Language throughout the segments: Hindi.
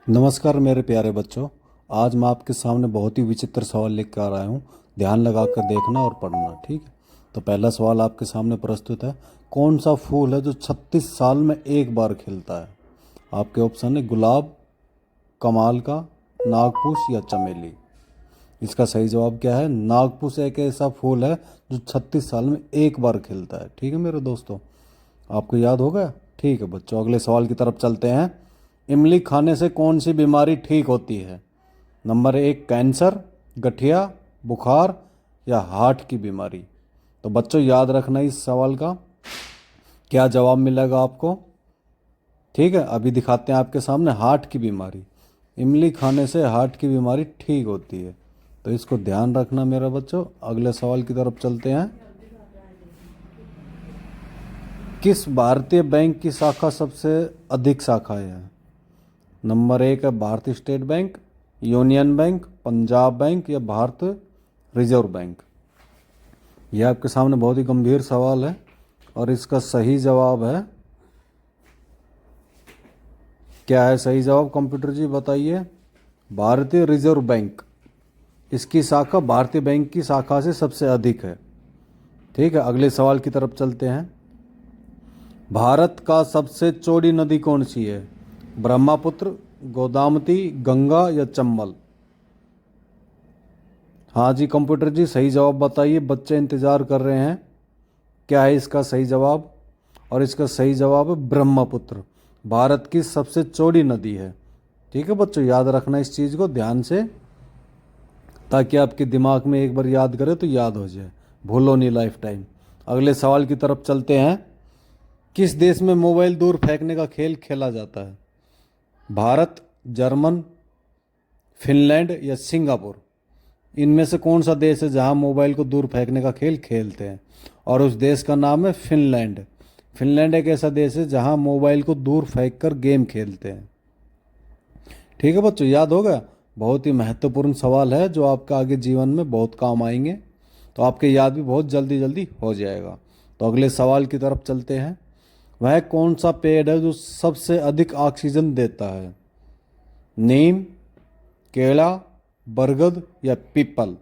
नमस्कार मेरे प्यारे बच्चों। आज मैं आपके सामने बहुत ही विचित्र सवाल लेकर आ रहा हूँ। ध्यान लगाकर देखना और पढ़ना, ठीक है। तो पहला सवाल आपके सामने प्रस्तुत है। कौन सा फूल है जो 36 साल में एक बार खिलता है? आपके ऑप्शन है गुलाब, कमाल का, नागपुष या चमेली। इसका सही जवाब क्या है? नागपुष एक ऐसा फूल है जो 36 साल में एक बार खिलता है। ठीक है मेरे दोस्तों, आपको याद हो गया? ठीक है बच्चों, अगले सवाल की तरफ चलते हैं। इमली खाने से कौन सी बीमारी ठीक होती है? नंबर 1 कैंसर, गठिया, बुखार या हार्ट की बीमारी। तो बच्चों याद रखना इस सवाल का क्या जवाब मिलेगा आपको। ठीक है, अभी दिखाते हैं आपके सामने। हार्ट की बीमारी, इमली खाने से हार्ट की बीमारी ठीक होती है, तो इसको ध्यान रखना मेरा बच्चों। अगले सवाल की तरफ चलते हैं। किस भारतीय बैंक की शाखा सबसे अधिक शाखाएं हैं? नंबर 1 है भारतीय state bank, union bank, Punjab bank या भारत रिजर्व बैंक। यह आपके सामने बहुत ही गंभीर सवाल है और इसका सही जवाब है, क्या है सही जवाब? कंप्यूटर जी बताइए। भारतीय रिजर्व बैंक, इसकी शाखा भारतीय बैंक की शाखा से सबसे अधिक है। ठीक है, अगले सवाल की तरफ चलते हैं। भारत का सबसे चौड़ी नदी कौन सी है? ब्रह्मपुत्र, गोदावरी, गंगा या चंबल। हाँ जी कंप्यूटर जी, सही जवाब बताइए, बच्चे इंतजार कर रहे हैं। क्या है इसका सही जवाब? और इसका सही जवाब है ब्रह्मपुत्र, भारत की सबसे चौड़ी नदी है। ठीक है बच्चों, याद रखना इस चीज़ को ध्यान से, ताकि आपके दिमाग में एक बार याद करें तो याद हो जाए, भूलो नहीं लाइफ टाइम। अगले सवाल की तरफ चलते हैं। किस देश में मोबाइल दूर फेंकने का खेल खेला जाता है? भारत, जर्मन, फिनलैंड या सिंगापुर। इनमें से कौन सा देश है जहां मोबाइल को दूर फेंकने का खेल खेलते हैं? और उस देश का नाम है फिनलैंड। फिनलैंड एक ऐसा देश है जहां मोबाइल को दूर फेंक कर गेम खेलते हैं। ठीक है बच्चों, याद होगा? बहुत ही महत्वपूर्ण सवाल है जो आपका आगे जीवन में बहुत काम आएंगे, तो आपके याद भी बहुत जल्दी जल्दी हो जाएगा। तो अगले सवाल की तरफ चलते हैं। वह कौन सा पेड़ है जो सबसे अधिक ऑक्सीजन देता है? नीम, केला, बरगद या पीपल।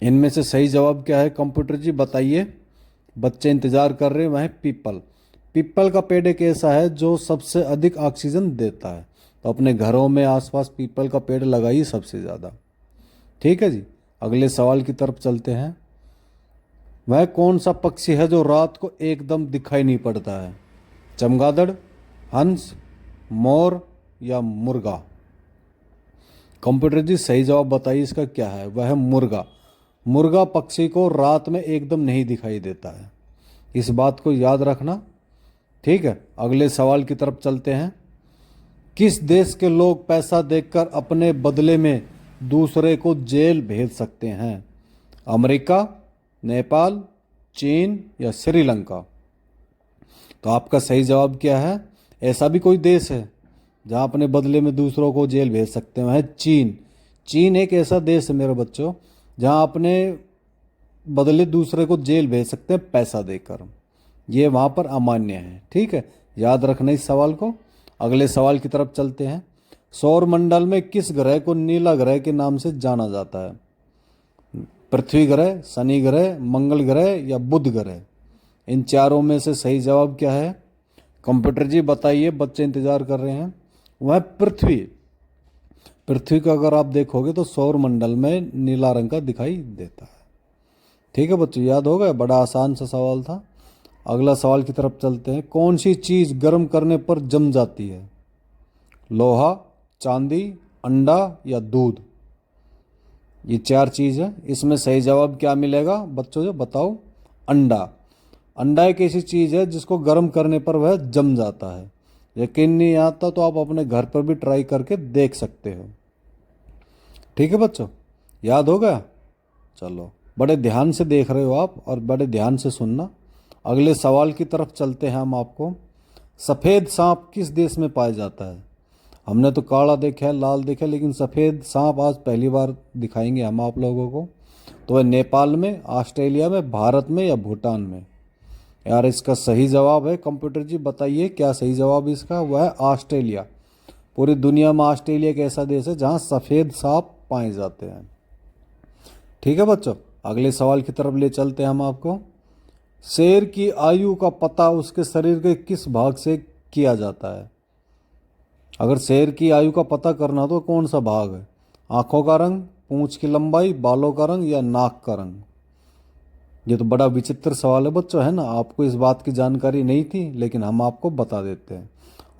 इनमें से सही जवाब क्या है कंप्यूटर जी बताइए, बच्चे इंतजार कर रहे हैं। वह है पीपल। पीपल का पेड़ एक ऐसा है जो सबसे अधिक ऑक्सीजन देता है, तो अपने घरों में आसपास पीपल का पेड़ लगाइए सबसे ज़्यादा। ठीक है जी, अगले सवाल की तरफ चलते हैं। वह कौन सा पक्षी है जो रात को एकदम दिखाई नहीं पड़ता है? चमगादड़, हंस, मोर या मुर्गा। कंप्यूटर जी सही जवाब बताइए इसका क्या है? वह है मुर्गा। मुर्गा पक्षी को रात में एकदम नहीं दिखाई देता है, इस बात को याद रखना। ठीक है, अगले सवाल की तरफ चलते हैं। किस देश के लोग पैसा देकर अपने बदले में दूसरे को जेल भेज सकते हैं? अमेरिका, नेपाल, चीन या श्रीलंका। तो आपका सही जवाब क्या है? ऐसा भी कोई देश है जहां अपने बदले में दूसरों को जेल भेज सकते हैं? वह है चीन। चीन एक ऐसा देश है मेरे बच्चों जहां अपने बदले दूसरे को जेल भेज सकते हैं पैसा देकर। ये वहां पर अमान्य है। ठीक है, याद रखना इस सवाल को। अगले सवाल की तरफ चलते हैं। सौर मंडल में किस ग्रह को नीला ग्रह के नाम से जाना जाता है? पृथ्वी ग्रह, शनि ग्रह, मंगल ग्रह या बुध ग्रह। इन चारों में से सही जवाब क्या है? कंप्यूटर जी बताइए, बच्चे इंतजार कर रहे हैं। वह पृथ्वी। पृथ्वी को अगर आप देखोगे तो सौर मंडल में नीला रंग का दिखाई देता है। ठीक है बच्चों, याद होगा? बड़ा आसान सा सवाल था। अगला सवाल की तरफ चलते हैं। कौन सी चीज़ गर्म करने पर जम जाती है? लोहा, चांदी, अंडा या दूध। ये चार चीज़ है, इसमें सही जवाब क्या मिलेगा बच्चों? जो बताओ। अंडा। अंडा एक ऐसी चीज़ है जिसको गर्म करने पर वह जम जाता है। यकीन नहीं आता तो आप अपने घर पर भी ट्राई करके देख सकते हो। ठीक है बच्चों, याद हो गया? चलो, बड़े ध्यान से देख रहे हो आप और बड़े ध्यान से सुनना। अगले सवाल की तरफ चलते हैं हम आपको। सफ़ेद सांप किस देश में पाया जाता है? हमने तो काला देखा है, लाल देखा है, लेकिन सफ़ेद सांप आज पहली बार दिखाएंगे हम आप लोगों को। तो वह नेपाल में, ऑस्ट्रेलिया में, भारत में या भूटान में। यार इसका सही जवाब है, कंप्यूटर जी बताइए क्या सही जवाब इसका? वह है ऑस्ट्रेलिया। पूरी दुनिया में ऑस्ट्रेलिया एक ऐसा देश है जहाँ सफ़ेद सांप पाए जाते हैं। ठीक है बच्चों, अगले सवाल की तरफ ले चलते हैं हम आपको। शेर की आयु का पता उसके शरीर के किस भाग से किया जाता है? अगर शेर की आयु का पता करना तो कौन सा भाग है? आंखों का रंग, पूंछ की लंबाई, बालों का रंग या नाक का रंग? ये तो बड़ा विचित्र सवाल है बच्चों, है ना। आपको इस बात की जानकारी नहीं थी, लेकिन हम आपको बता देते हैं।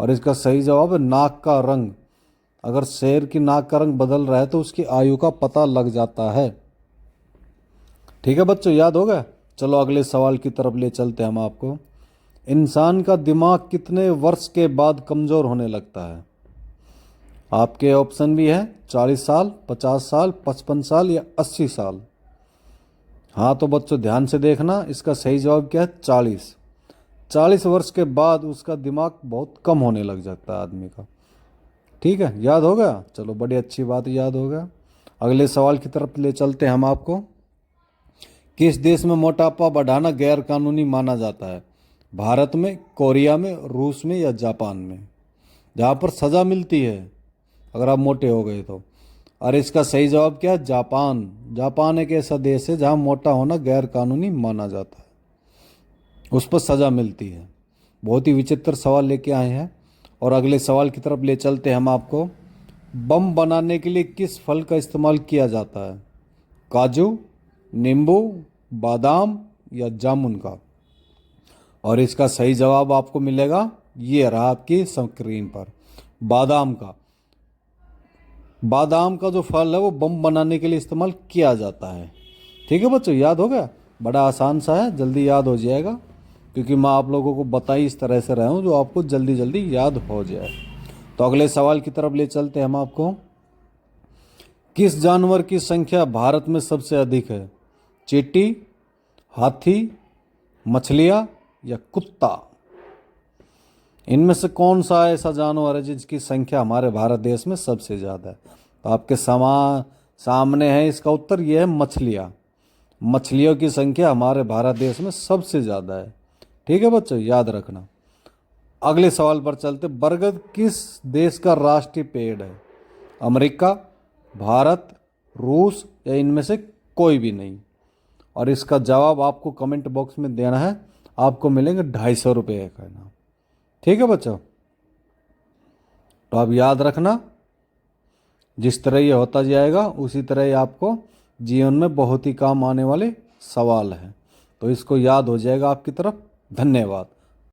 और इसका सही जवाब है नाक का रंग। अगर शेर की नाक का रंग बदल रहा है तो उसकी आयु का पता लग जाता है। ठीक है बच्चों, याद होगा। चलो अगले सवाल की तरफ ले चलते हैं हम आपको। इंसान का दिमाग कितने वर्ष के बाद कमज़ोर होने लगता है? आपके ऑप्शन भी है 40 साल, 50 साल, 55 साल या 80 साल। हाँ तो बच्चों ध्यान से देखना, इसका सही जवाब क्या है? 40। 40 वर्ष के बाद उसका दिमाग बहुत कम होने लग जाता है आदमी का। ठीक है, याद हो गया। चलो बड़ी अच्छी बात, याद हो गया। अगले सवाल की तरफ ले चलते हैं हम आपको। किस देश में मोटापा बढ़ाना गैर कानूनी माना जाता है? भारत में, कोरिया में, रूस में या जापान में? जहाँ पर सज़ा मिलती है अगर आप मोटे हो गए तो। और इसका सही जवाब क्या है? जापान। जापान एक ऐसा देश है जहाँ मोटा होना गैर कानूनी माना जाता है, उस पर सज़ा मिलती है। बहुत ही विचित्र सवाल लेके आए हैं। और अगले सवाल की तरफ ले चलते हैं हम आपको। बम बनाने के लिए किस फल का इस्तेमाल किया जाता है? काजू, नींबू, बादाम या जामुन का? और इसका सही जवाब आपको मिलेगा, ये रहा आपकी स्क्रीन पर, बादाम का। बादाम का जो फल है वो बम बनाने के लिए इस्तेमाल किया जाता है। ठीक है बच्चों, याद हो गया। बड़ा आसान सा है, जल्दी याद हो जाएगा, क्योंकि मैं आप लोगों को बताई इस तरह से रहा हूँ जो आपको जल्दी जल्दी याद हो जाए। तो अगले सवाल की तरफ ले चलते हैं हम आपको। किस जानवर की संख्या भारत में सबसे अधिक है? चींटी, हाथी, मछलियाँ या कुत्ता? इनमें से कौन सा ऐसा जानवर है जिसकी संख्या हमारे भारत देश में सबसे ज़्यादा है? तो आपके सामने है इसका उत्तर, यह है मछलियाँ। मछलियों की संख्या हमारे भारत देश में सबसे ज़्यादा है। ठीक है बच्चों, याद रखना। अगले सवाल पर चलते। बरगद किस देश का राष्ट्रीय पेड़ है? अमेरिका, भारत, रूस या इनमें से कोई भी नहीं? और इसका जवाब आपको कमेंट बॉक्स में देना है। आपको मिलेंगे 250 रुपये का इनाम। ठीक है बच्चों, तो आप याद रखना, जिस तरह ये होता जाएगा उसी तरह ये आपको जीवन में बहुत ही काम आने वाले सवाल हैं। तो इसको याद हो जाएगा आपकी तरफ। धन्यवाद।